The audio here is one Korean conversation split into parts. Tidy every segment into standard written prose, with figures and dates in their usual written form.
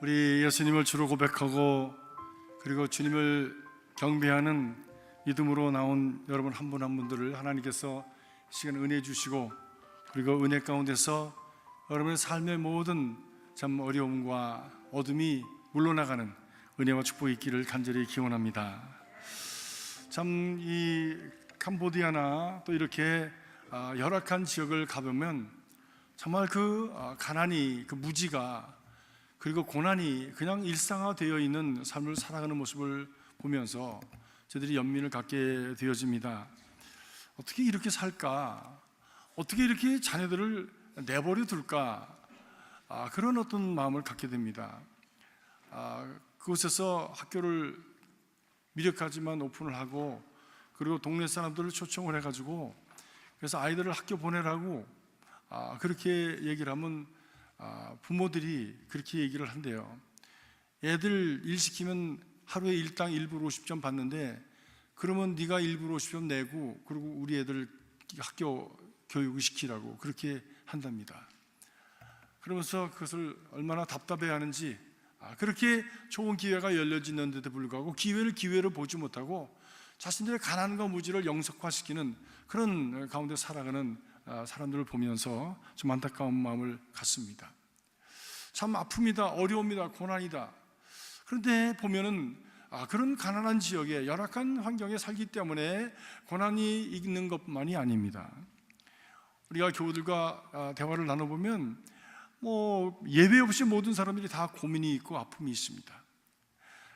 우리 예수님을 주로 고백하고 그리고 주님을 경배하는 믿음으로 나온 여러분 한 분 한 분들을 하나님께서 시간 은혜 주시고 그리고 은혜 가운데서 여러분의 삶의 모든 참 어려움과 어둠이 물러나가는 은혜와 축복이 있기를 간절히 기원합니다. 참 이 캄보디아나 또 이렇게 열악한 지역을 가보면 정말 그 가난이, 그 무지가 그리고 고난이 그냥 일상화되어 있는 삶을 살아가는 모습을 보면서 저들이 연민을 갖게 되어집니다. 어떻게 이렇게 살까? 어떻게 이렇게 자녀들을 내버려 둘까? 그런 어떤 마음을 갖게 됩니다. 그곳에서 학교를 미력하지만 오픈을 하고 그리고 동네 사람들을 초청을 해가지고 그래서 아이들을 학교 보내라고 그렇게 얘기를 하면 부모들이 그렇게 얘기를 한대요. 애들 일 시키면 하루에 일당 1불 50점 받는데 그러면 네가 1불 50점 내고 그리고 우리 애들 학교 교육을 시키라고 그렇게 한답니다. 그러면서 그것을 얼마나 답답해하는지 그렇게 좋은 기회가 열려지는데도 불구하고 기회를 보지 못하고 자신들의 가난과 무지를 영속화시키는 그런 가운데 살아가는 사람들을 보면서 좀 안타까운 마음을 갖습니다. 참 아픔이다, 어려움이다, 고난이다. 그런데 보면은 그런 가난한 지역에 열악한 환경에 살기 때문에 고난이 있는 것만이 아닙니다. 우리가 교우들과 대화를 나눠보면 예외 없이 모든 사람들이 다 고민이 있고 아픔이 있습니다.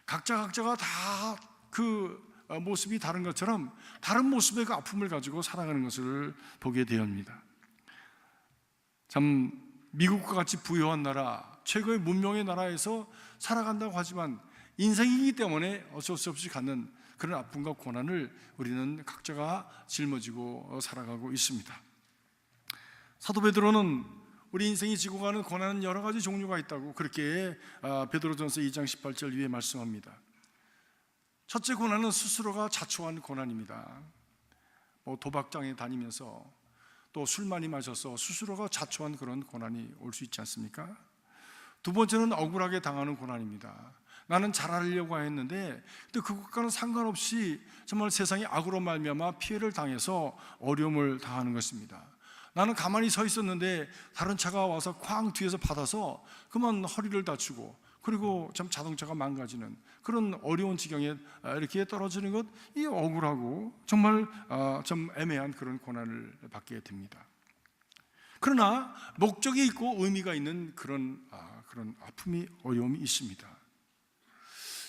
각자가 다 그 모습이 다른 것처럼 다른 모습의 그 아픔을 가지고 살아가는 것을 보게 되옵니다. 참 미국과 같이 부유한 나라, 최고의 문명의 나라에서 살아간다고 하지만 인생이기 때문에 어쩔 수 없이 갖는 그런 아픔과 고난을 우리는 각자가 짊어지고 살아가고 있습니다. 사도 베드로는 우리 인생이 지고 가는 고난은 여러 가지 종류가 있다고 그렇게 베드로전서 2장 18절 위에 말씀합니다. 첫째 고난은 스스로가 자초한 고난입니다. 도박장에 다니면서 또 술 많이 마셔서 스스로가 자초한 그런 고난이 올 수 있지 않습니까? 두 번째는 억울하게 당하는 고난입니다. 나는 잘하려고 했는데 그것과는 상관없이 정말 세상이 악으로 말미암아 피해를 당해서 어려움을 당하는 것입니다. 나는 가만히 서 있었는데 다른 차가 와서 쾅 뒤에서 받아서 그만 허리를 다치고 그리고 참 자동차가 망가지는 그런 어려운 지경에 이렇게 떨어지는 것, 이 억울하고 정말 좀 애매한 그런 고난을 받게 됩니다. 그러나 목적이 있고 의미가 있는 그런 아픔이 어려움이 있습니다.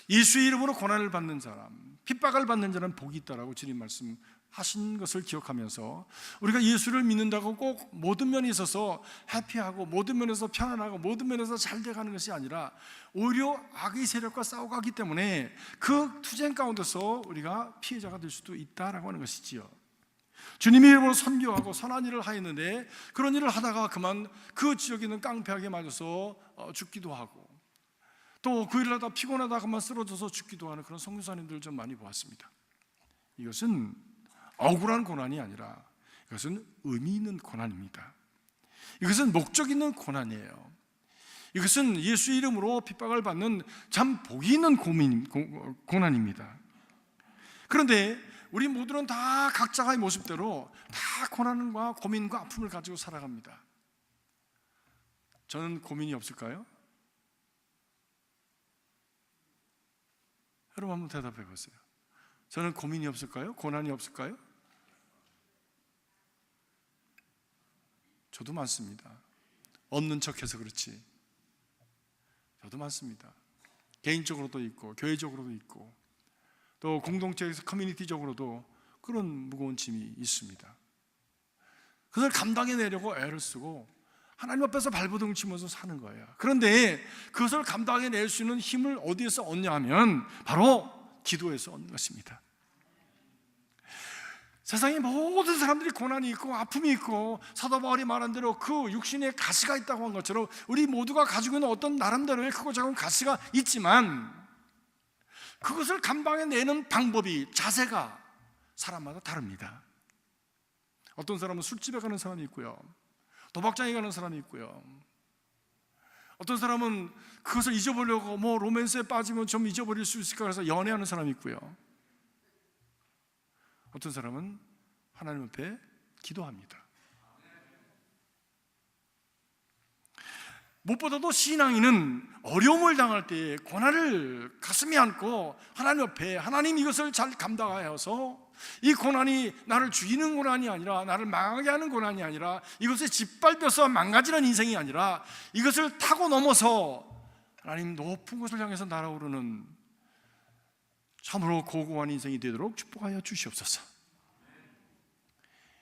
예수의 이름으로 고난을 받는 사람, 핍박을 받는 자는 복이 있다라고 주님 말씀하신 것을 기억하면서 우리가 예수를 믿는다고 꼭 모든 면에 있어서 해피하고 모든 면에서 편안하고 모든 면에서 잘 돼가는 것이 아니라 오히려 악의 세력과 싸워가기 때문에 그 투쟁 가운데서 우리가 피해자가 될 수도 있다라고 하는 것이지요. 주님의 이름으로 선교하고 선한 일을 하였는데 그런 일을 하다가 그만 그 지역에 있는 깡패에게 맞아서 죽기도 하고 또 그 일을 하다 피곤하다 그만 쓰러져서 죽기도 하는 그런 선교사님들 좀 많이 보았습니다. 이것은 억울한 고난이 아니라 이것은 의미 있는 고난입니다. 이것은 목적 있는 고난이에요. 이것은 예수 이름으로 핍박을 받는 참 복이 있는 고난입니다. 그런데 우리 모두는 다 각자의 모습대로 다 고난과 고민과 아픔을 가지고 살아갑니다. 저는 고민이 없을까요? 여러분 한번 대답해 보세요. 저는 고민이 없을까요? 고난이 없을까요? 저도 많습니다. 없는 척해서 그렇지. 저도 많습니다. 개인적으로도 있고 교회적으로도 있고 또 공동체에서 커뮤니티적으로도 그런 무거운 짐이 있습니다. 그것을 감당해내려고 애를 쓰고 하나님 앞에서 발버둥 치면서 사는 거예요. 그런데 그것을 감당해낼 수 있는 힘을 어디에서 얻냐 하면 바로 기도에서 얻는 것입니다. 세상에 모든 사람들이 고난이 있고 아픔이 있고 사도 바울이 말한 대로 그 육신에 가시가 있다고 한 것처럼 우리 모두가 가지고 있는 어떤 나름대로의 크고 작은 가시가 있지만 그것을 감당해내는 방법이, 자세가 사람마다 다릅니다. 어떤 사람은 술집에 가는 사람이 있고요, 도박장에 가는 사람이 있고요, 어떤 사람은 그것을 잊어보려고 뭐 로맨스에 빠지면 좀 잊어버릴 수 있을까 해서 연애하는 사람이 있고요. 어떤 사람은 하나님 앞에 기도합니다. 무엇보다도 신앙인은 어려움을 당할 때 고난을 가슴에 안고 하나님 앞에 하나님 이것을 잘 감당하여서 이 고난이 나를 죽이는 고난이 아니라 나를 망하게 하는 고난이 아니라 이것에 짓밟혀서 망가지는 인생이 아니라 이것을 타고 넘어서 하나님 높은 곳을 향해서 날아오르는 참으로 고고한 인생이 되도록 축복하여 주시옵소서.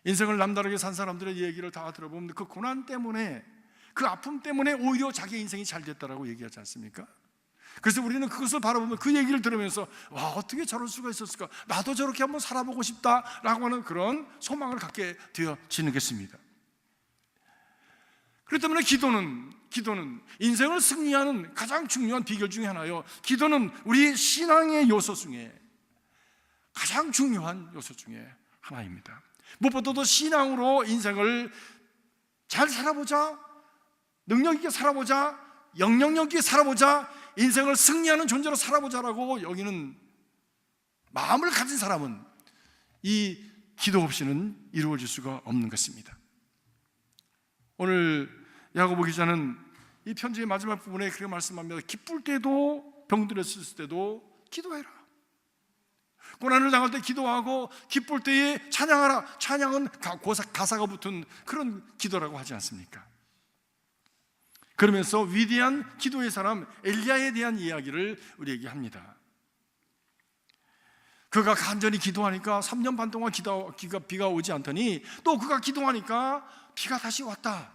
인생을 남다르게 산 사람들의 얘기를 다 들어보면 그 고난 때문에, 그 아픔 때문에 오히려 자기 인생이 잘 됐다라고 얘기하지 않습니까? 그래서 우리는 그것을 바라보면 그 얘기를 들으면서 와, 어떻게 저럴 수가 있었을까? 나도 저렇게 한번 살아보고 싶다라고 하는 그런 소망을 갖게 되어지는 것입니다. 그렇기 때문에 기도는 인생을 승리하는 가장 중요한 비결 중에 하나요. 기도는 우리 신앙의 요소 중에 가장 중요한 요소 중에 하나입니다. 무엇보다도 신앙으로 인생을 잘 살아보자, 능력 있게 살아보자, 영향력 있게 살아보자, 인생을 승리하는 존재로 살아보자라고 여기는 마음을 가진 사람은 이 기도 없이는 이루어질 수가 없는 것입니다. 오늘 야고보 기자는 이 편지의 마지막 부분에 그렇게 말씀합니다. 기쁠 때도, 병들었을 때도 기도해라. 고난을 당할 때 기도하고 기쁠 때에 찬양하라. 찬양은 가사가 붙은 그런 기도라고 하지 않습니까? 그러면서 위대한 기도의 사람 엘리야에 대한 이야기를 우리에게 합니다. 그가 간절히 기도하니까 3년 반 동안 비가 오지 않더니 또 그가 기도하니까 비가 다시 왔다.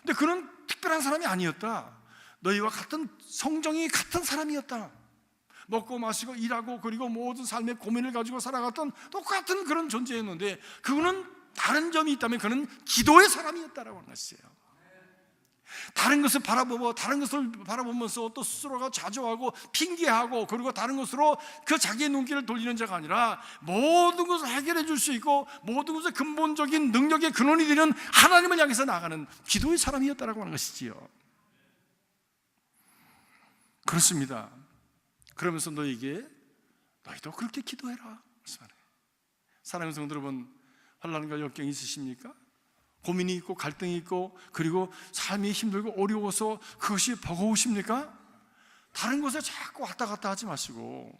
근데 그는 특별한 사람이 아니었다. 너희와 같은 성정이 같은 사람이었다. 먹고 마시고 일하고 그리고 모든 삶의 고민을 가지고 살아갔던 똑같은 그런 존재였는데 그는 다른 점이 있다면 그는 기도의 사람이었다라고 하는 것이에요. 다른 것을 바라보면서 또 스스로가 자조하고 핑계하고 그리고 다른 것으로 그 자기의 눈길을 돌리는 자가 아니라 모든 것을 해결해 줄 수 있고 모든 것의 근본적인 능력의 근원이 되는 하나님을 향해서 나가는 기도의 사람이었다라고 하는 것이지요. 그렇습니다. 그러면서 너희도 그렇게 기도해라. 사랑하는 성도 여러분, 환난과 역경이 있으십니까? 고민이 있고 갈등이 있고 그리고 삶이 힘들고 어려워서 그것이 버거우십니까? 다른 곳에 자꾸 왔다 갔다 하지 마시고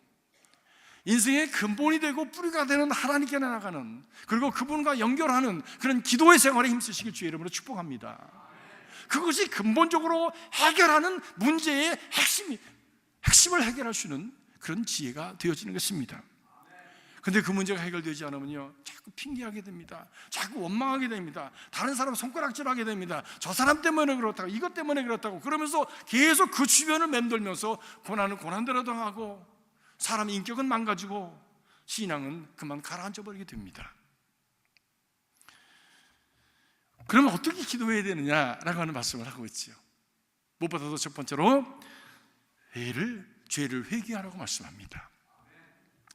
인생의 근본이 되고 뿌리가 되는 하나님께 나아가는 그리고 그분과 연결하는 그런 기도의 생활에 힘쓰시길 주의 이름으로 축복합니다. 그것이 근본적으로 해결하는 문제의 핵심을 해결할 수 있는 그런 지혜가 되어지는 것입니다. 근데 그 문제가 해결되지 않으면요 자꾸 핑계하게 됩니다. 자꾸 원망하게 됩니다. 다른 사람 손가락질하게 됩니다. 저 사람 때문에 그렇다고, 이것 때문에 그렇다고 그러면서 계속 그 주변을 맴돌면서 고난은 고난대로 당하고 사람 인격은 망가지고 신앙은 그만 가라앉아버리게 됩니다. 그러면 어떻게 기도해야 되느냐라고 하는 말씀을 하고 있지요. 무엇보다도 첫 번째로 죄를 회개하라고 말씀합니다.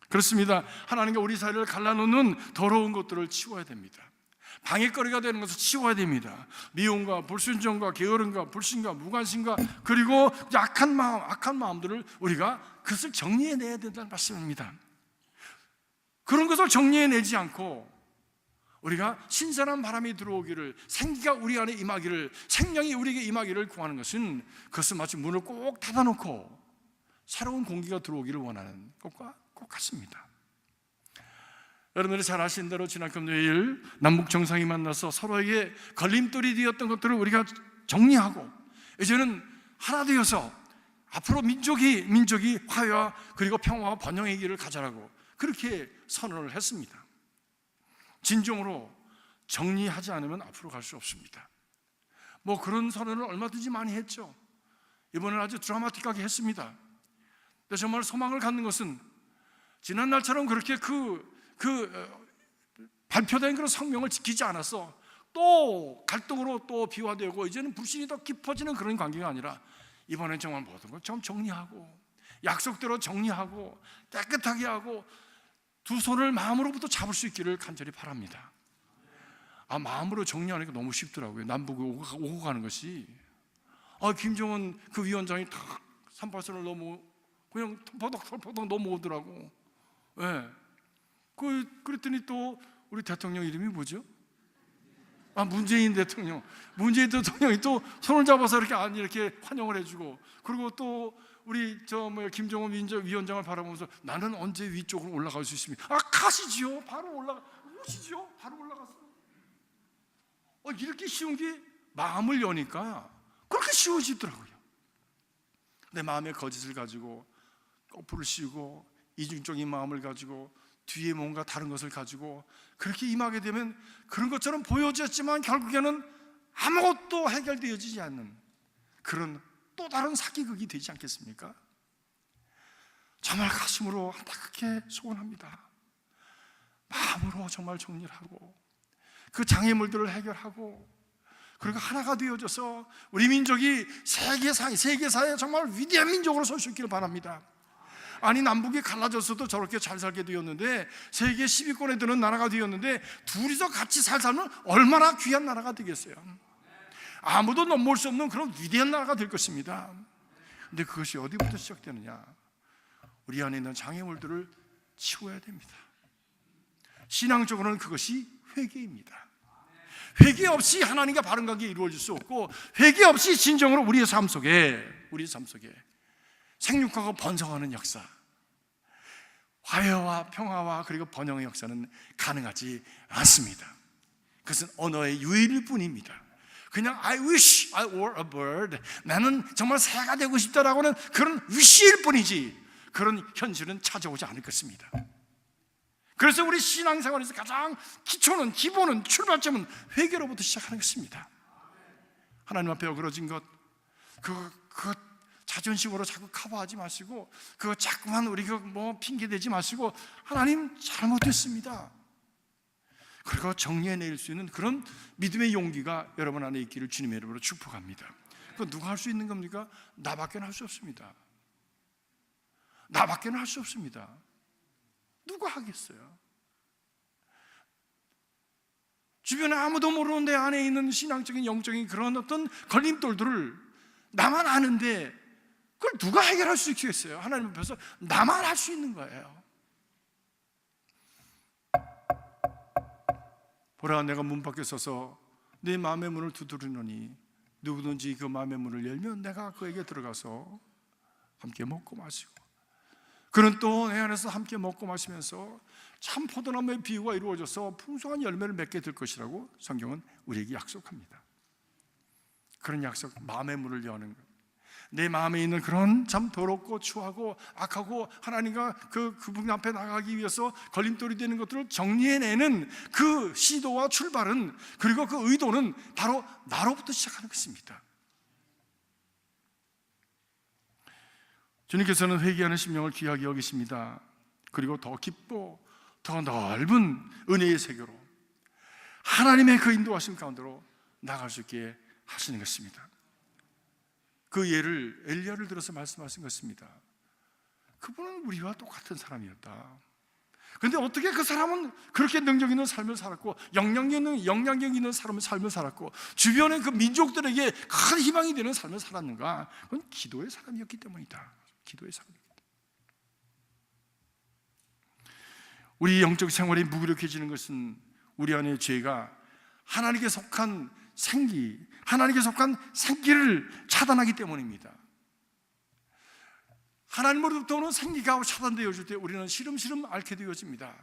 그렇습니다. 하나님과 우리 사이를 갈라놓는 더러운 것들을 치워야 됩니다. 방해거리가 되는 것을 치워야 됩니다. 미움과 불순종과 게으름과 불신과 무관심과 그리고 악한 마음들을 우리가 그것을 정리해내야 된다는 말씀입니다. 그런 것을 정리해내지 않고 우리가 신선한 바람이 들어오기를, 생기가 우리 안에 임하기를, 생명이 우리에게 임하기를 구하는 것은 그것은 마치 문을 꼭 닫아놓고 새로운 공기가 들어오기를 원하는 것과 꼭 같습니다. 여러분들이 잘 아시는 대로 지난 금요일 남북 정상이 만나서 서로에게 걸림돌이 되었던 것들을 우리가 정리하고 이제는 하나 되어서 앞으로 민족이 화해와 그리고 평화와 번영의 길을 가자라고 그렇게 선언을 했습니다. 진정으로 정리하지 않으면 앞으로 갈 수 없습니다. 뭐 그런 선언을 얼마든지 많이 했죠. 이번에는 아주 드라마틱하게 했습니다. 근데 정말 소망을 갖는 것은 지난 날처럼 그렇게 발표된 그런 성명을 지키지 않아서 또 갈등으로 또 비화되고 이제는 불신이 더 깊어지는 그런 관계가 아니라 이번엔 정말 모든 걸 좀 정리하고 약속대로 정리하고 깨끗하게 하고 두 손을 마음으로부터 잡을 수 있기를 간절히 바랍니다. 마음으로 정리하니까 너무 쉽더라고요. 남북이 오고 가는 것이 김정은 그 위원장이 탁 38선을 넘어 그냥 퍼덕퍼덕 넘어오더라고. 예. 그랬더니 또 우리 대통령 이름이 뭐죠? 문재인 대통령. 문재인 대통령이 또 손을 잡아서 이렇게 환영을 해주고, 그리고 또 우리 김정은 위원장을 바라보면서 나는 언제 위쪽으로 올라갈 수 있습니까? 가시지요. 바로 오시지요. 바로 올라갔어. 이렇게 쉬운 게 마음을 여니까 그렇게 쉬워지더라고요. 내 마음의 거짓을 가지고 거풀을 씌우고 이중적인 마음을 가지고 뒤에 뭔가 다른 것을 가지고 그렇게 임하게 되면 그런 것처럼 보여졌지만 결국에는 아무것도 해결되어지지 않는 그런 또 다른 사기극이 되지 않겠습니까? 정말 가슴으로 안타깝게 소원합니다. 마음으로 정말 정리를 하고 그 장애물들을 해결하고, 그리고 하나가 되어져서 우리 민족이 세계사에 정말 위대한 민족으로 설 수 있기를 바랍니다. 남북이 갈라졌어도 저렇게 잘 살게 되었는데, 세계 10위권에 드는 나라가 되었는데, 둘이서 같이 살면 얼마나 귀한 나라가 되겠어요. 아무도 넘볼 수 없는 그런 위대한 나라가 될 것입니다. 근데 그것이 어디부터 시작되느냐? 우리 안에 있는 장애물들을 치워야 됩니다. 신앙적으로는 그것이 회개입니다. 회개 없이 하나님과 바른 관계 이루어질 수 없고, 회개 없이 진정으로 우리의 삶 속에 생육하고 번성하는 역사, 화해와 평화와 그리고 번영의 역사는 가능하지 않습니다. 그것은 언어의 유일일 뿐입니다. 그냥 I wish I were a bird, 나는 정말 새가 되고 싶다라고는 그런 wish일 뿐이지 그런 현실은 찾아오지 않을 것입니다. 그래서 우리 신앙생활에서 가장 기초는, 기본은, 출발점은 회개로부터 시작하는 것입니다. 하나님 앞에 어그러진 것, 그 자존심으로 자꾸 커버하지 마시고, 그거 자꾸만 우리가 핑계대지 마시고, 하나님 잘못했습니다, 그리고 정리해낼 수 있는 그런 믿음의 용기가 여러분 안에 있기를 주님의 이름으로 축복합니다. 그거 누가 할 수 있는 겁니까? 나밖에는 할 수 없습니다. 나밖에는 할 수 없습니다. 누가 하겠어요? 주변에 아무도 모르는 내 안에 있는 신앙적인 영적인 그런 어떤 걸림돌들을 나만 아는데 그걸 누가 해결할 수 있겠어요? 하나님 앞에서 나만 할 수 있는 거예요. 보라, 내가 문 밖에 서서 내 마음의 문을 두드리노니 누구든지 그 마음의 문을 열면 내가 그에게 들어가서 함께 먹고 마시고, 그는 또 내 안에서 함께 먹고 마시면서 참 포도나무의 비유가 이루어져서 풍성한 열매를 맺게 될 것이라고 성경은 우리에게 약속합니다. 그런 약속, 마음의 문을 여는 것, 내 마음에 있는 그런 참 더럽고 추하고 악하고 하나님과 그분 앞에 나가기 위해서 걸림돌이 되는 것들을 정리해내는 그 시도와 출발은, 그리고 그 의도는 바로 나로부터 시작하는 것입니다. 주님께서는 회개하는 심령을 귀하게 여기십니다. 그리고 더 깊고 더 넓은 은혜의 세계로 하나님의 그 인도하심 가운데로 나갈 수 있게 하시는 것입니다. 그 예를 엘리야를 들어서 말씀하신 것입니다. 그분은 우리와 똑같은 사람이었다. 그런데 어떻게 그 사람은 그렇게 능력 있는 삶을 살았고 영향력 있는 삶을 살았고 주변의 그 민족들에게 큰 희망이 되는 삶을 살았는가? 그건 기도의 사람이었기 때문이다. 기도의 사람입니다. 우리 영적 생활이 무기력해지는 것은 우리 안의 죄가 하나님께 속한 하나님께 속한 생기를 차단하기 때문입니다. 하나님으로부터 오는 생기가 차단되어질 때 우리는 시름시름 앓게 되어집니다.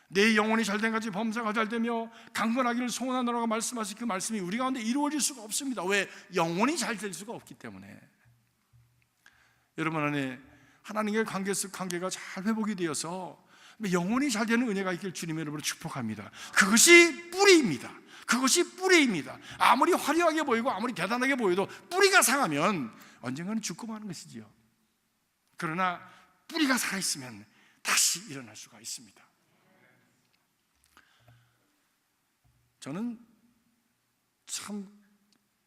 내 영혼이 잘된 같이 범사가 잘되며 강건하기를 소원하노라고 말씀하신 그 말씀이 우리 가운데 이루어질 수가 없습니다. 왜? 영혼이 잘 될 수가 없기 때문에. 여러분 안에 하나님과의 관계가 잘 회복이 되어서 영혼이 잘 되는 은혜가 있길 주님의 이름으로 축복합니다. 그것이 뿌리입니다. 그것이 뿌리입니다. 아무리 화려하게 보이고 아무리 대단하게 보여도 뿌리가 상하면 언젠가는 죽고 마는 것이지요. 그러나 뿌리가 살아있으면 다시 일어날 수가 있습니다. 저는 참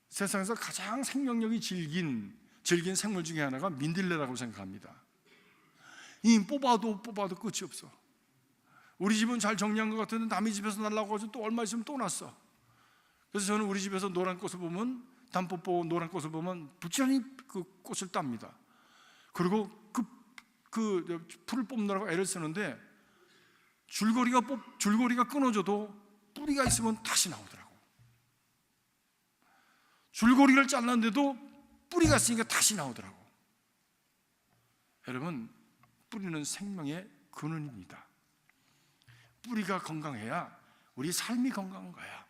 세상에서 가장 생명력이 질긴 생물 중에 하나가 민들레라고 생각합니다. 이 뽑아도 끝이 없어. 우리 집은 잘 정리한 것 같은데 남의 집에서 날라고 해서 또 얼마 있으면 또 났어. 그래서 저는 우리 집에서 노란 꽃을 보면 단포포 노란 꽃을 보면 부지런히 그 꽃을 땁니다. 그리고 그 풀을 뽑느라고 애를 쓰는데 줄거리가 끊어져도 뿌리가 있으면 다시 나오더라고. 줄거리를 잘랐는데도 뿌리가 있으니까 다시 나오더라고. 여러분, 뿌리는 생명의 근원입니다. 뿌리가 건강해야 우리 삶이 건강한 거야.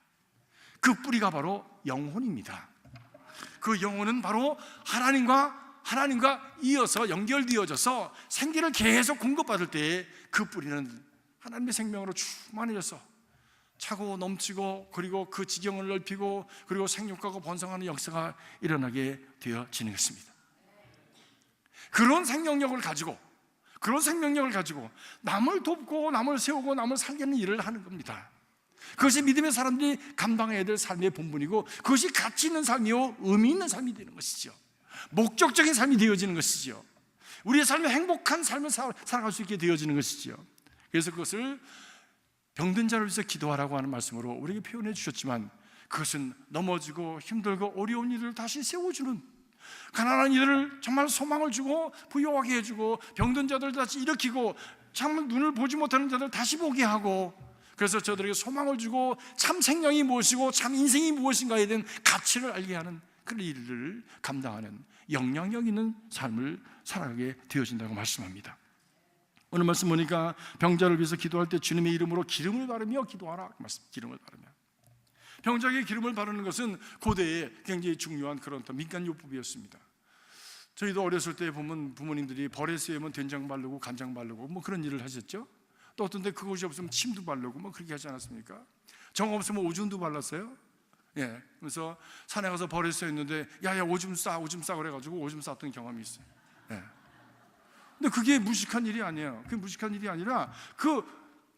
그 뿌리가 바로 영혼입니다. 그 영혼은 바로 하나님과 이어서 연결되어져서 생기를 계속 공급받을 때 그 뿌리는 하나님의 생명으로 충만해져서 차고 넘치고, 그리고 그 지경을 넓히고, 그리고 생육하고 번성하는 역사가 일어나게 되어지는 것입니다. 그런 생명력을 가지고 남을 돕고 남을 세우고 남을 살리는 일을 하는 겁니다. 그것이 믿음의 사람들이 감당해야 될 삶의 본분이고, 그것이 가치 있는 삶이요 의미 있는 삶이 되는 것이죠. 목적적인 삶이 되어지는 것이죠. 우리의 삶에 행복한 삶을 살아갈 수 있게 되어지는 것이죠. 그래서 그것을 병든 자를 위해서 기도하라고 하는 말씀으로 우리에게 표현해 주셨지만, 그것은 넘어지고 힘들고 어려운 이들을 다시 세워주는, 가난한 이들을 정말 소망을 주고 부유하게 해주고, 병든 자들을 다시 일으키고, 정말 눈을 보지 못하는 자들을 다시 보게 하고, 그래서 저들에게 소망을 주고 참 생명이 무엇이고 참 인생이 무엇인가에 대한 가치를 알게 하는 그런 일을 감당하는 영향력 있는 삶을 살아가게 되어진다고 말씀합니다. 오늘 말씀 보니까 병자를 위해서 기도할 때 주님의 이름으로 기름을 바르며 기도하라 말씀. 기름을 바르며, 병자에게 기름을 바르는 것은 고대에 굉장히 중요한 그런 민간요법이었습니다. 저희도 어렸을 때 보면 부모님들이 벌에 씌우면 된장 바르고 간장 바르고 뭐 그런 일을 하셨죠. 또 어떤 데 그것이 없으면 침도 바르고 뭐 그렇게 하지 않았습니까? 정 없으면 오줌도 발랐어요. 예, 그래서 산에 가서 벌에 씌웠는데 야야 오줌 싸 그래가지고 오줌 쌌던 경험이 있어요. 예. 근데 그게 무식한 일이 아니에요. 그게 무식한 일이 아니라 그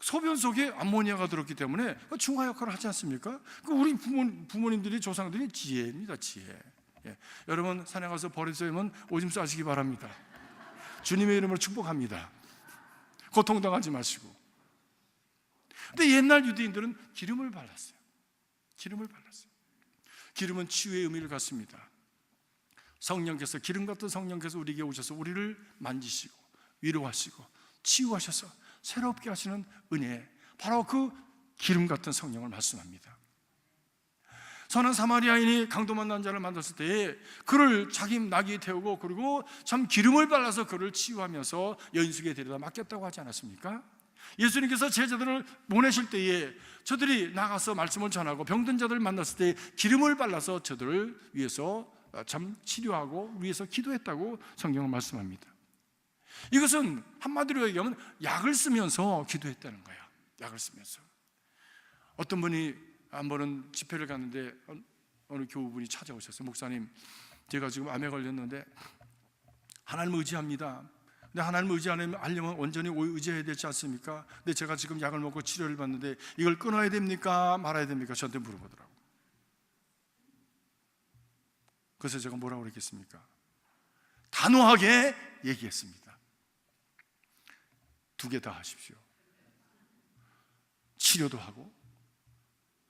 소변 속에 암모니아가 들었기 때문에 중화 역할을 하지 않습니까? 그 우리 부모님들이 조상들이 지혜입니다. 지혜. 예. 여러분 산에 가서 벌에 씌우면 오줌 싸시기 바랍니다. 주님의 이름으로 축복합니다. 고통당하지 마시고. 근데 옛날 유대인들은 기름을 발랐어요. 기름은 치유의 의미를 갖습니다. 성령께서, 기름 같은 성령께서 우리에게 오셔서 우리를 만지시고 위로하시고 치유하셔서 새롭게 하시는 은혜, 바로 그 기름 같은 성령을 말씀합니다. 선한 사마리아인이 강도 만난 자를 만났을 때에 그를 자기 나귀에 태우고, 그리고 참 기름을 발라서 그를 치유하면서 여인숙에 데려다 맡겼다고 하지 않았습니까? 예수님께서 제자들을 보내실 때에 저들이 나가서 말씀을 전하고 병든 자들을 만났을 때 기름을 발라서 저들을 위해서 참 치료하고 위해서 기도했다고 성경은 말씀합니다. 이것은 한마디로 얘기하면 약을 쓰면서 기도했다는 거예요. 약을 쓰면서. 어떤 분이 한 번은 집회를 갔는데 어느 교우분이 찾아오셨어요. 목사님, 제가 지금 암에 걸렸는데 하나님을 의지합니다. 근데 하나님을 의지하려면 온전히 의지해야 되지 않습니까? 근데 제가 지금 약을 먹고 치료를 받는데 이걸 끊어야 됩니까? 말아야 됩니까? 저한테 물어보더라고요. 그래서 제가 뭐라고 그랬겠습니까? 단호하게 얘기했습니다. 두 개 다 하십시오. 치료도 하고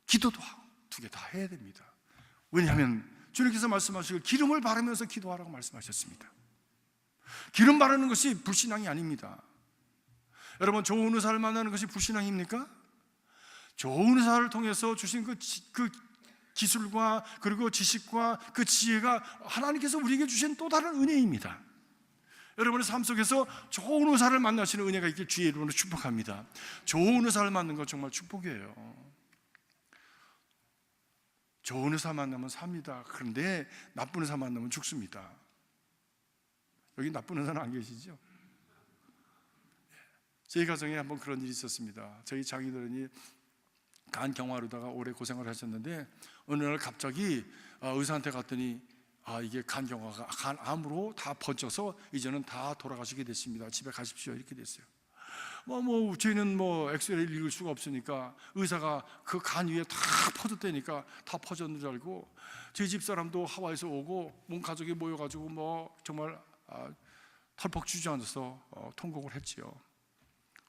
기도도 하고 두 개 다 해야 됩니다. 왜냐하면 주님께서 말씀하시고 기름을 바르면서 기도하라고 말씀하셨습니다. 기름 바르는 것이 불신앙이 아닙니다. 여러분, 좋은 의사를 만나는 것이 불신앙입니까? 좋은 의사를 통해서 주신 그 기술과 그리고 지식과 그 지혜가 하나님께서 우리에게 주신 또 다른 은혜입니다. 여러분의 삶 속에서 좋은 의사를 만나시는 은혜가 있길 주의 이름으로 축복합니다. 좋은 의사를 만나는 것 정말 축복이에요. 좋은 의사 만나면 삽니다. 그런데 나쁜 의사 만나면 죽습니다. 여기 나쁜 의사는 안 계시죠? 저희 가정에 한번 그런 일이 있었습니다. 저희 장인어른이 간 경화로다가 오래 고생을 하셨는데 어느 날 갑자기 의사한테 갔더니 이게 간 경화가 간암으로 다 번져서 이제는 다 돌아가시게 됐습니다. 집에 가십시오. 이렇게 됐어요. 저희는 엑스레이를 읽을 수가 없으니까 의사가 그 간 위에 다 퍼졌다니까 다 퍼졌는 줄 알고 저희 집 사람도 하와이에서 오고 온 가족이 모여가지고 정말 털퍽 주저앉아서 통곡을 했지요.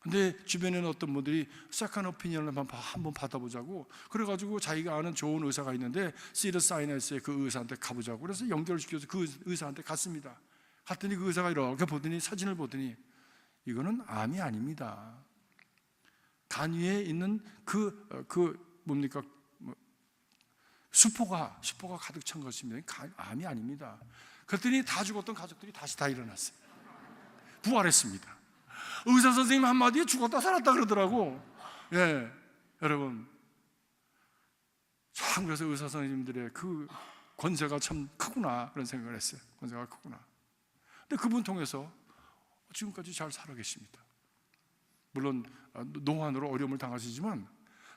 근데 주변에는 어떤 분들이 세컨 오피니언을 한번 받아보자고 그래가지고 자기가 아는 좋은 의사가 있는데 시르사이너스의 그 의사한테 가보자고 그래서 연결을 시켜서 그 의사한테 갔습니다. 갔더니 그 의사가 이렇게 보더니 사진을 보더니 이거는 암이 아닙니다. 간 위에 있는 뭡니까 수포가 가득 찬 것입니다. 암이 아닙니다. 그랬더니 다 죽었던 가족들이 다시 다 일어났어요. 부활했습니다. 의사 선생님 한마디에 죽었다 살았다 그러더라고. 예, 여러분 참 그래서 의사 선생님들의 그 권세가 참 크구나 그런 생각을 했어요. 권세가 크구나. 근데 그분 통해서 지금까지 잘 살아 계십니다. 물론 노환으로 어려움을 당하시지만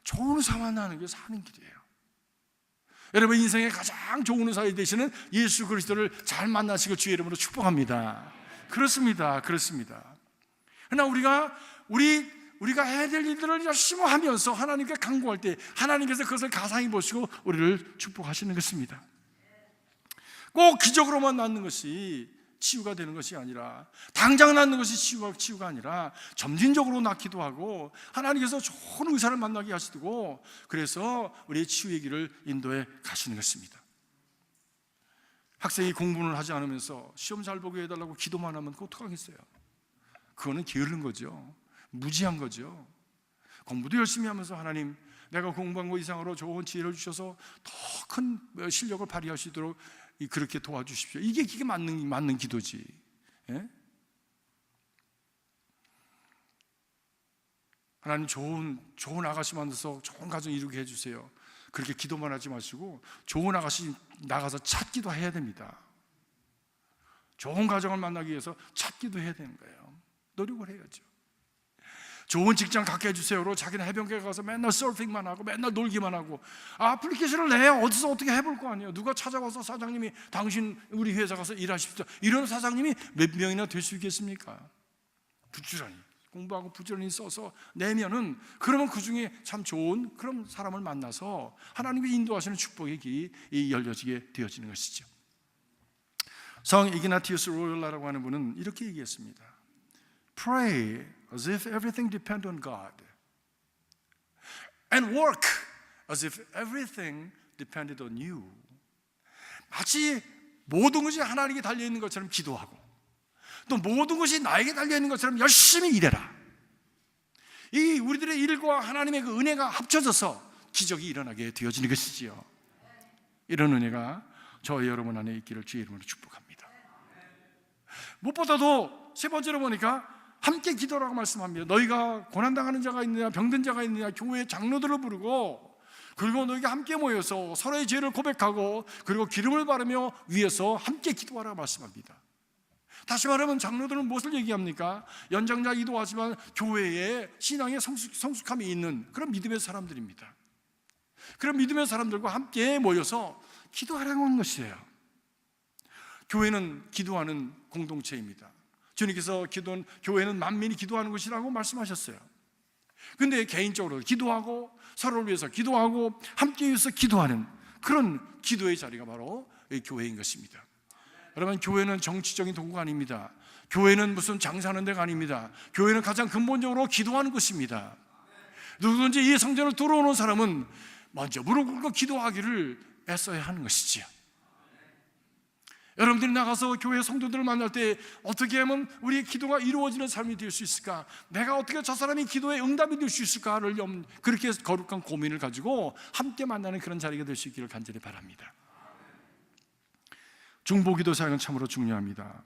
좋은 의사 만나는 게 사는 길이에요. 여러분 인생의 가장 좋은 의사 되시는 예수 그리스도를 잘 만나시고 주의 이름으로 축복합니다. 그렇습니다. 그러나 우리가 해야 될 일들을 열심히 하면서 하나님께 간구할 때 하나님께서 그것을 가상히 보시고 우리를 축복하시는 것입니다. 꼭 기적으로만 낫는 것이 치유가 되는 것이 아니라 당장 낫는 것이 치유가 아니라 점진적으로 낫기도 하고 하나님께서 좋은 의사를 만나게 하시고 그래서 우리의 치유의 길을 인도해 가시는 것입니다. 학생이 공부를 하지 않으면서 시험 잘 보게 해달라고 기도만 하면 그거 어떡하겠어요? 그거는 게으른 거죠. 무지한 거죠. 공부도 열심히 하면서 하나님 내가 공부한 거 이상으로 좋은 지혜를 주셔서 더 큰 실력을 발휘하시도록 그렇게 도와주십시오. 이게 맞는 기도지. 예? 하나님 좋은 아가씨 만들어서 좋은 가정 이루게 해주세요. 그렇게 기도만 하지 마시고 좋은 아가씨 나가서 찾기도 해야 됩니다. 좋은 가정을 만나기 위해서 찾기도 해야 되는 거예요. 노력을 해야죠. 좋은 직장 갖게 해주세요로 자기는 해변가에 가서 맨날 서핑만 하고 맨날 놀기만 하고 애플리케이션을 내야 어디서 어떻게 해볼 거 아니에요. 누가 찾아와서 사장님이 당신 우리 회사 가서 일하십시오 이런 사장님이 몇 명이나 될 수 있겠습니까? 부지런히 공부하고 부지런히 써서 내면은 그러면 그 중에 참 좋은 그런 사람을 만나서 하나님이 인도하시는 축복의 길이 열려지게 되어지는 것이죠. 성 이그나티우스 로열라라고 하는 분은 이렇게 얘기했습니다. Pray as if everything depends on God and work as if everything depended on you. 마치 모든 것이 하나님께 달려있는 것처럼 기도하고 또 모든 것이 나에게 달려있는 것처럼 열심히 일해라. 이 우리들의 일과 하나님의 그 은혜가 합쳐져서 기적이 일어나게 되어지는 것이지요. 이런 은혜가 저와 여러분 안에 있기를 주의 이름으로 축복합니다. 무엇보다도 세 번째로 보니까 함께 기도라고 말씀합니다. 너희가 고난당하는 자가 있느냐 병든 자가 있느냐 교회 장로들을 부르고 그리고 너희가 함께 모여서 서로의 죄를 고백하고 그리고 기름을 바르며 위에서 함께 기도하라고 말씀합니다. 다시 말하면 장로들은 무엇을 얘기합니까? 연장자 기도하지만 교회에 신앙의 성숙함이 있는 그런 믿음의 사람들입니다. 그런 믿음의 사람들과 함께 모여서 기도하라고 하는 것이에요. 교회는 기도하는 공동체입니다. 주님께서 교회는 만민이 기도하는 것이라고 말씀하셨어요. 그런데 개인적으로 기도하고 서로를 위해서 기도하고 함께 위해서 기도하는 그런 기도의 자리가 바로 교회인 것입니다. 여러분 교회는 정치적인 도구가 아닙니다. 교회는 무슨 장사하는 데가 아닙니다. 교회는 가장 근본적으로 기도하는 곳입니다. 누구든지 이 성전을 들어오는 사람은 먼저 무릎 꿇고 기도하기를 애써야 하는 것이지요. 여러분들이 나가서 교회 성도들을 만날 때 어떻게 하면 우리의 기도가 이루어지는 삶이 될 수 있을까? 내가 어떻게 저 사람이 기도에 응답이 될 수 있을까를 그렇게 거룩한 고민을 가지고 함께 만나는 그런 자리가 될 수 있기를 간절히 바랍니다. 중보기도 사역은 참으로 중요합니다.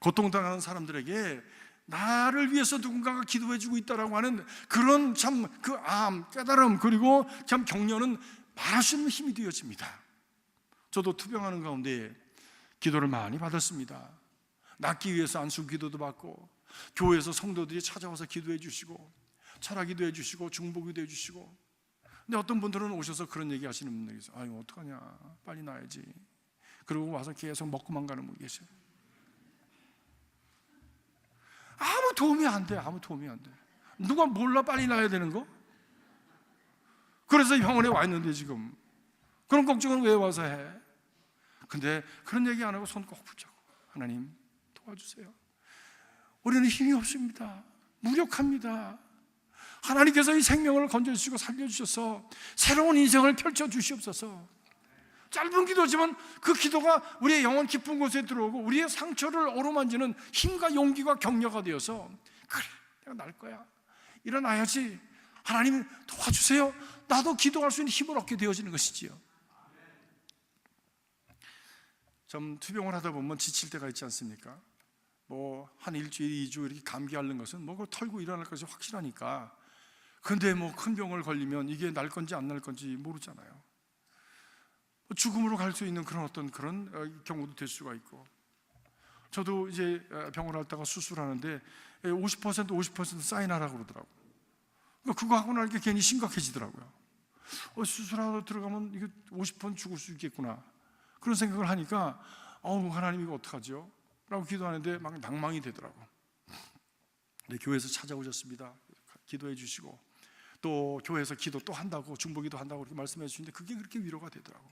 고통당하는 사람들에게 나를 위해서 누군가가 기도해주고 있다라고 하는 그런 참 그 깨달음 그리고 참 격려는 말할 수 없는 힘이 되어집니다. 저도 투병하는 가운데 기도를 많이 받았습니다. 낫기 위해서 안수 기도도 받고 교회에서 성도들이 찾아와서 기도해 주시고 철학 기도해 주시고 중보 기도해 주시고 근데 어떤 분들은 오셔서 그런 얘기 하시는 분들이 있어요. 아유 어떡하냐 빨리 나야지. 그러고 와서 계속 먹고만 가는 분 계세요. 아무 도움이 안 돼. 누가 몰라 빨리 나야 되는 거? 그래서 병원에 와 있는데 지금 그런 걱정은 왜 와서 해? 근데 그런 얘기 안 하고 손 꼭 붙잡고 하나님 도와주세요. 우리는 힘이 없습니다. 무력합니다. 하나님께서 이 생명을 건져주시고 살려주셔서 새로운 인생을 펼쳐주시옵소서. 짧은 기도지만 그 기도가 우리의 영혼 깊은 곳에 들어오고 우리의 상처를 어루만지는 힘과 용기와 격려가 되어서 그래, 내가 날 거야, 일어나야지, 하나님 도와주세요, 나도 기도할 수 있는 힘을 얻게 되어지는 것이지요. 좀 투병을 하다 보면 지칠 때가 있지 않습니까? 뭐 한 일주일, 2주 이렇게 감기 앓는 것은 뭐 그걸 털고 일어날 것이 확실하니까. 근데 뭐 큰 병을 걸리면 이게 날 건지 안 날 건지 모르잖아요. 죽음으로 갈 수 있는 그런 경우도 될 수가 있고. 저도 이제 병을 앓다가 수술하는데 50% 사인하라고 그러더라고요. 그거 하고 나니까 괜히 심각해지더라고요. 수술하러 들어가면 이거 50% 죽을 수 있겠구나, 그런 생각을 하니까 하나님 이거 어떡하죠? 라고 기도하는데 막 낭망이 되더라고. 근데 교회에서 찾아오셨습니다. 기도해 주시고 또 교회에서 기도 또 한다고, 중보기도 한다고 그렇게 말씀해 주시는데 그게 그렇게 위로가 되더라고.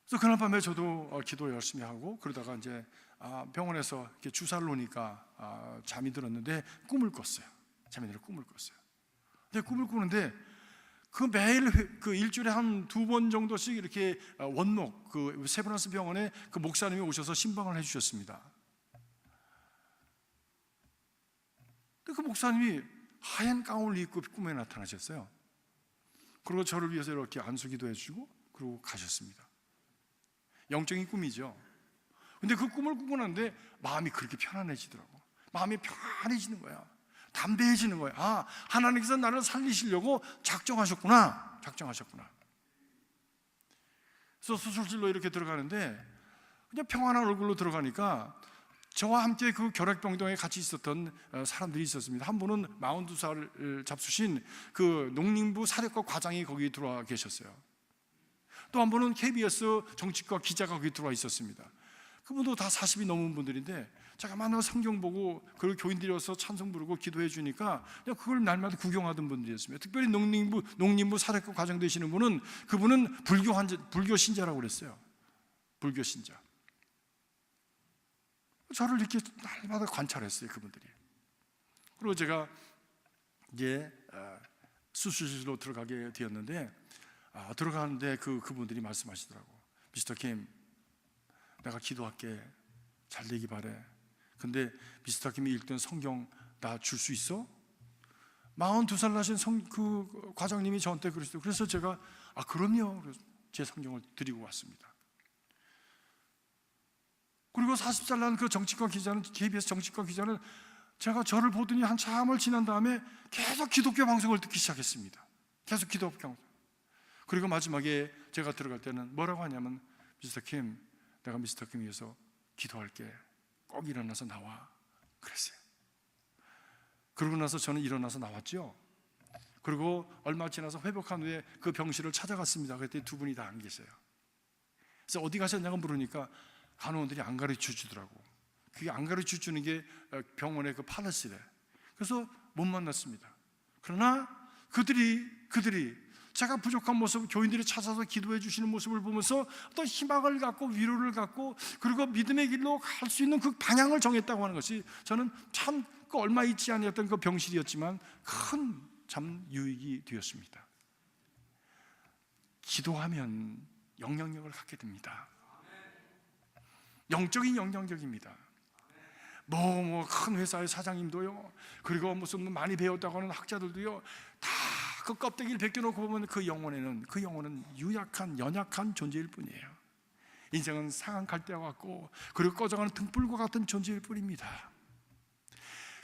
그래서 그날 밤에 저도 기도 열심히 하고 그러다가 이제 병원에서 이렇게 주사를 놓으니까 잠이 들었는데 꿈을 꿨어요. 잠이 들어 꿈을 꿨어요. 근데 꿈을 꾸는데 그 매일 그 일주일에 한 2번 정도씩 이렇게 원목 그 세브란스 병원에 그 목사님이 오셔서 신방을 해주셨습니다. 근데 그 목사님이 하얀 가운을 입고 꿈에 나타나셨어요. 그리고 저를 위해서 이렇게 안수기도 해주고 그리고 가셨습니다. 영적인 꿈이죠. 근데 그 꿈을 꾸고 났는데 마음이 그렇게 편안해지더라고. 마음이 편안해지는 거야. 담대해지는 거야. 하나님께서 나를 살리시려고 작정하셨구나. 그래서 수술실로 이렇게 들어가는데 그냥 평안한 얼굴로 들어가니까 저와 함께 그 결핵병동에 같이 있었던 사람들이 있었습니다. 한 분은 42살 잡수신 그 농림부 사력과 과장이 거기 들어와 계셨어요. 또 한 분은 KBS 정치과 기자가 거기 들어와 있었습니다. 그분도 다 40이 넘은 분들인데 제가 만나서 성경 보고 그리고 교인들이 와서 찬송 부르고 기도해 주니까 그냥 그걸 날마다 구경하던 분들이었습니다. 특별히 농림부 사력과 과장 되시는 분은, 그분은 불교 신자라고 그랬어요. 불교 신자. 저를 이렇게 날마다 관찰했어요, 그분들이. 그리고 제가 이제 수술실로 들어가게 되었는데 들어가는데 그분들이 말씀하시더라고. 미스터 킴, 내가 기도할게, 잘 되기 바래. 근데 미스터 킴이 읽던 성경 나 줄 수 있어? 42살 나신 그 과장님이 저한테 그러시더라고요. 그래서 제가 그럼요. 그래서 제 성경을 드리고 왔습니다. 그리고 40살 난 그 정치과 기자는, KBS 정치과 기자는 제가 저를 보더니 한참을 지난 다음에 계속 기독교 방송을 듣기 시작했습니다. 계속 기독교 방송. 그리고 마지막에 제가 들어갈 때는 뭐라고 하냐면, 미스터 킴, 내가 미스터 킴 위해서 기도할게, 꼭 일어나서 나와, 그랬어요. 그러고 나서 저는 일어나서 나왔죠. 그리고 얼마 지나서 회복한 후에 그 병실을 찾아갔습니다. 그랬더니 두 분이 다 안 계세요. 그래서 어디 가셨냐고 물으니까 간호원들이 안 가르쳐 주더라고. 그게 안 가르쳐 주는 게 병원의 그 팔레시래. 그래서 못 만났습니다. 그러나 그들이 제가 부족한 모습, 교인들이 찾아서 기도해 주시는 모습을 보면서 어떤 희망을 갖고 위로를 갖고 그리고 믿음의 길로 갈 수 있는 그 방향을 정했다고 하는 것이 저는 참 그 얼마 있지 않았던 그 병실이었지만 큰 참 유익이 되었습니다. 기도하면 영향력을 갖게 됩니다. 영적인 영향력입니다. 뭐 큰 회사의 사장님도요, 그리고 무슨 많이 배웠다고 하는 학자들도요, 다 그 껍데기를 벗겨놓고 보면 그 영혼은 유약한, 연약한 존재일 뿐이에요. 인생은 상한 갈대와 같고 그리고 꺼져가는 등불과 같은 존재일 뿐입니다.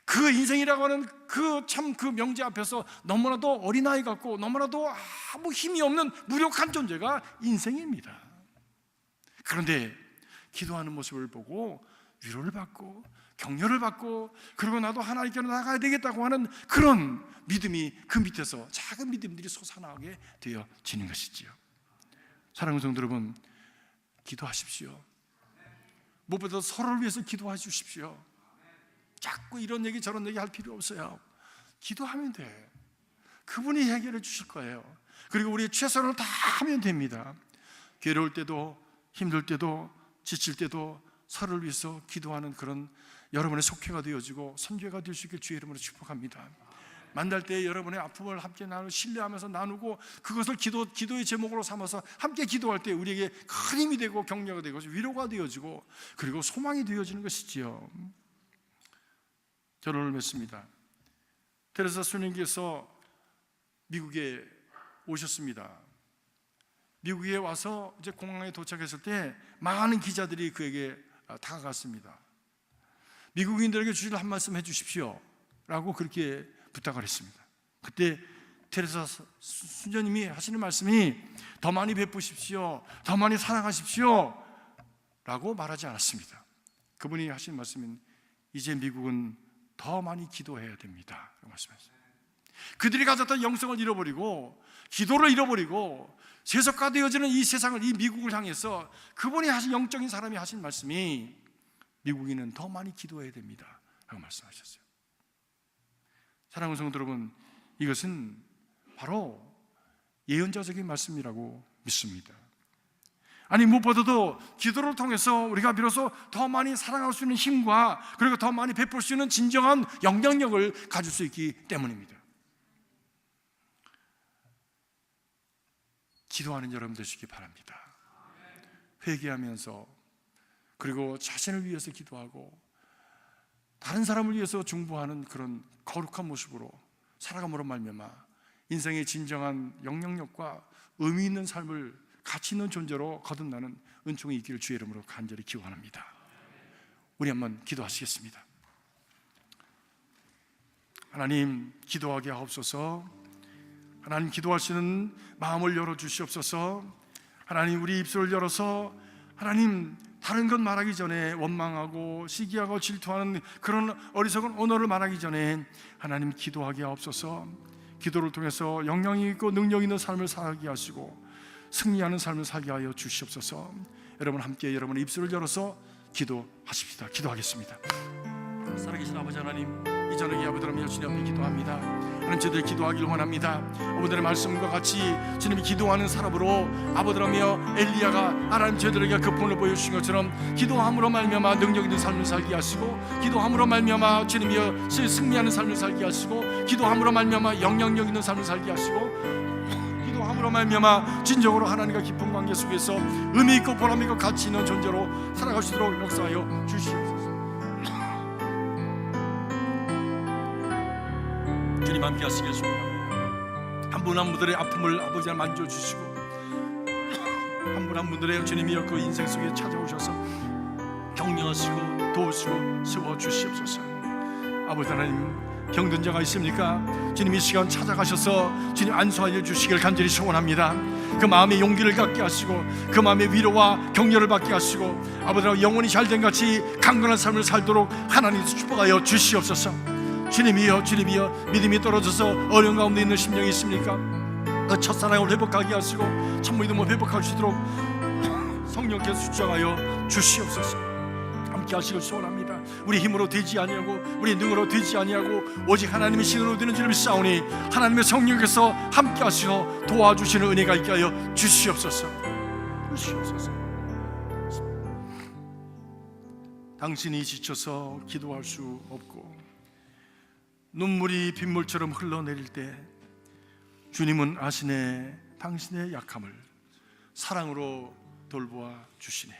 그 인생이라고 하는 그 명제 앞에서 너무나도 어린아이 같고 너무나도 아무 힘이 없는 무력한 존재가 인생입니다. 그런데 기도하는 모습을 보고 위로를 받고 격려를 받고 그리고 나도 하나님께로 나가야 되겠다고 하는 그런 믿음이 그 밑에서 작은 믿음들이 솟아나게 되어지는 것이지요. 사랑하는 성도 여러분, 기도하십시오. 무엇보다 서로를 위해서 기도해 주십시오. 자꾸 이런 얘기 저런 얘기 할 필요 없어요. 기도하면 돼. 그분이 해결해 주실 거예요. 그리고 우리의 최선을 다 하면 됩니다. 괴로울 때도 힘들 때도 지칠 때도 서로를 위해서 기도하는 그런 여러분의 속회가 되어지고 선교회가 될 수 있게 주의 이름으로 축복합니다. 만날 때 여러분의 아픔을 함께 나누고 신뢰하면서 나누고 그것을 기도의 제목으로 삼아서 함께 기도할 때 우리에게 큰 힘이 되고 격려가 되고 위로가 되어지고 그리고 소망이 되어지는 것이지요. 결혼을 맺습니다. 테레사 수녀님께서 미국에 오셨습니다. 미국에 와서 이제 공항에 도착했을 때 많은 기자들이 그에게 다가갔습니다. 미국인들에게 주실 한 말씀 해주십시오 라고 그렇게 부탁을 했습니다. 그때 테레사 수녀님이 하시는 말씀이 더 많이 베푸십시오, 더 많이 사랑하십시오 라고 말하지 않았습니다. 그분이 하신 말씀은 이제 미국은 더 많이 기도해야 됩니다 라고 말씀하셨어요. 그들이 가졌던 영성을 잃어버리고 기도를 잃어버리고 세속화되어지는 이 세상을, 이 미국을 향해서 그분이 하신 영적인 사람이 하신 말씀이 미국인은 더 많이 기도해야 됩니다 라고 말씀하셨어요. 사랑하는 성도 여러분, 이것은 바로 예언자적인 말씀이라고 믿습니다. 아니 무엇보다도 기도를 통해서 우리가 비로소 더 많이 사랑할 수 있는 힘과 그리고 더 많이 베풀 수 있는 진정한 영향력을 가질 수 있기 때문입니다. 기도하는 여러분 되시기 바랍니다. 회개하면서 그리고 자신을 위해서 기도하고 다른 사람을 위해서 중보하는 그런 거룩한 모습으로 살아감으로 말미암아 인생의 진정한 영향력과 의미 있는 삶을 가치 있는 존재로 거듭나는 은총이 있기를 주의 이름으로 간절히 기원합니다. 우리 한번 기도하시겠습니다. 하나님, 기도하게 하옵소서. 하나님, 기도할 수 있는 마음을 열어주시옵소서. 하나님, 우리 입술을 열어서 하나님 다른 것 말하기 전에 원망하고 시기하고 질투하는 그런 어리석은 언어를 말하기 전에 하나님 기도하게 하옵소서. 기도를 통해서 영향이 있고 능력 있는 삶을 살게 하시고 승리하는 삶을 살게 하여 주시옵소서. 여러분 함께 여러분의 입술을 열어서 기도하십시다. 기도하겠습니다. 살아계신 아버지 하나님, 이 저녁에 아버지 하나님 주님 앞에 기도합니다. 하나님, 저희들 기도하기를 원합니다. 아버지의 말씀과 같이 주님이 기도하는 사람으로 아버지 하나님 엘리야가 하나님 저희들에게 그 본을 보여주신 것처럼 기도함으로 말미암아 능력 있는 삶을 살게 하시고 기도함으로 말미암아 주님이여 승리하는 삶을 살게 하시고 기도함으로 말미암아 영향력 있는 삶을 살게 하시고 기도함으로 말미암아 진정으로 하나님과 깊은 관계 속에서 의미 있고 보람 있고 가치 있는 존재로 살아갈 수 있도록 역사하여 주시옵소서. 주님 함께 하시길 소원합니다. 한 분 한 분들의 아픔을 아버지 만져주시고 한 분 한 분들의 주님이여 그 인생 속에 찾아오셔서 격려하시고 도우시고 세워주시옵소서. 아버지 하나님, 병든 자가 있습니까? 주님 이 시간 찾아가셔서 주님 안수하여 주시길 간절히 소원합니다. 그 마음에 용기를 갖게 하시고 그 마음에 위로와 격려를 받게 하시고 아버지 하나님 영혼이 잘된 같이 강건한 삶을 살도록 하나님 축복하여 주시옵소서. 주님이여 믿음이 떨어져서 어려운 가운데 있는 심령이 있습니까? 그 첫사랑을 회복하게 하시고 참모이도 회복할 수 있도록 성령께서 수정하여 주시옵소서. 함께 하시길 소원합니다. 우리 힘으로 되지 아니하고 우리 능으로 되지 아니하고 오직 하나님의 신으로 되는 줄 믿사오니 하나님의 성령께서 함께 하시어 도와주시는 은혜가 있게 하여 주시옵소서. 당신이 지쳐서 기도할 수 없고 눈물이 빗물처럼 흘러내릴 때 주님은 아시네 당신의 약함을 사랑으로 돌보아 주시네.